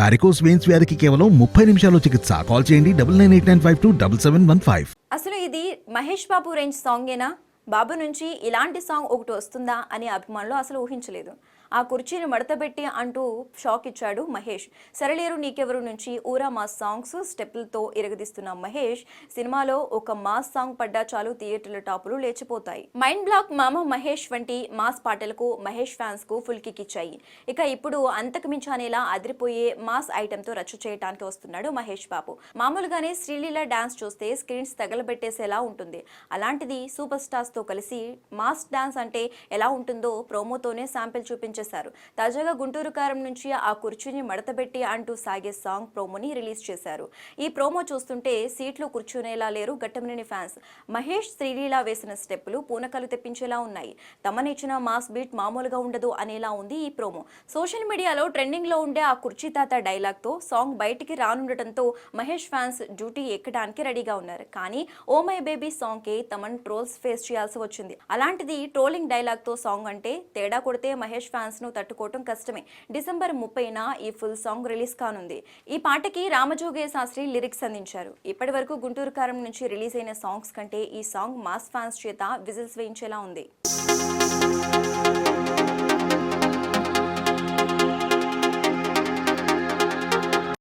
Varicose veins వ్యాధికి కేవలం 30 నిమిషాల్లో చికిత్స. కాల్ చేయండి 9989527715. అసలు ఇది మహేష్ బాబు రేంజ్ సాంగేనా? బాబు నుంచి ఇలాంటి సాంగ్ ఒకటి వస్తుందా అని అభిమానులు అసలు ఊహించలేదు. ఆ కుర్చీని మడతబెట్టి అంటూ షాక్ ఇచ్చాడు మహేష్. సరళేరు నీకెవరు నుంచి ఊరా మాస్ సాంగ్స్ స్టెప్పులతో ఇరగదీస్తున్న మహేష్ సినిమాలో ఒక మాస్ సాంగ్ పడ్డా చాలు థియేటర్ల టాపులు లేచిపోతాయి. మైండ్ బ్లాక్, మామ మహేష్ వంటి మాస్ పాటలకు మహేష్ ఫ్యాన్స్ కు ఫుల్ కిక్ ఇచ్చాయి. ఇక ఇప్పుడు అంతకు మించానేలా అదిరిపోయే మాస్ ఐటమ్ తో రచ్చ చేయడానికి వస్తున్నాడు మహేష్ బాబు. మామూలుగానే శ్రీలీల డాన్స్ చూస్తే స్క్రీన్స్ తగలబెట్టేసేలా ఉంటుంది. అలాంటిది సూపర్ స్టార్స్ తో కలిసి మాస్ డాన్స్ అంటే ఎలా ఉంటుందో ప్రోమోతోనే శాంపిల్ చూపించారు. తాజాగా గుంటూరు కారం నుంచి ఆ కుర్చీని మడతబెట్టి అంటూ సాగే సాంగ్ ప్రోమోని రిలీజ్ చేశారు. ఈ ప్రోమో చూస్తుంటే సీట్లు కూర్చునేలా లేరు గట్టమనేని ఫ్యాన్స్. మహేష్ శ్రీలీల వేసిన స్టెప్పులు పూనకలు తెప్పించేలా ఉన్నాయి. తమనిచ్చిన మాస్ బీట్ మామూలుగా ఉండదు అనేలా ఉంది ఈ ప్రోమో. సోషల్ మీడియాలో ట్రెండింగ్ లో ఉండే ఆ కుర్చీ తాత డైలాగ్ తో సాంగ్ బయటికి రానుండటంతో మహేష్ ఫ్యాన్స్ డ్యూటీ ఎక్కడానికి రెడీగా ఉన్నారు. కానీ ఓ మై బేబీ సాంగ్ కి తమన్ ట్రోల్స్ ఫేస్ చేయాల్సి వచ్చింది. అలాంటిది ట్రోలింగ్ డైలాగ్ తో సాంగ్ అంటే తేడా కొడితే మహేష్ ఫ్యాన్స్ ను తట్టుకోవటం కష్టమే. డిసెంబర్ 30న ఈ ఫుల్ సాంగ్ రిలీజ్ కానుంది. ఈ పాటకి రామజోగయ్య శాస్త్రి లిరిక్స్ అందించారు. ఇప్పటి వరకు గుంటూరు కారం నుంచి రిలీజ్ అయిన సాంగ్స్ కంటే ఈ సాంగ్ మాస్ ఫ్యాన్స్ చేత విజిల్స్ వేయించేలా ఉంది.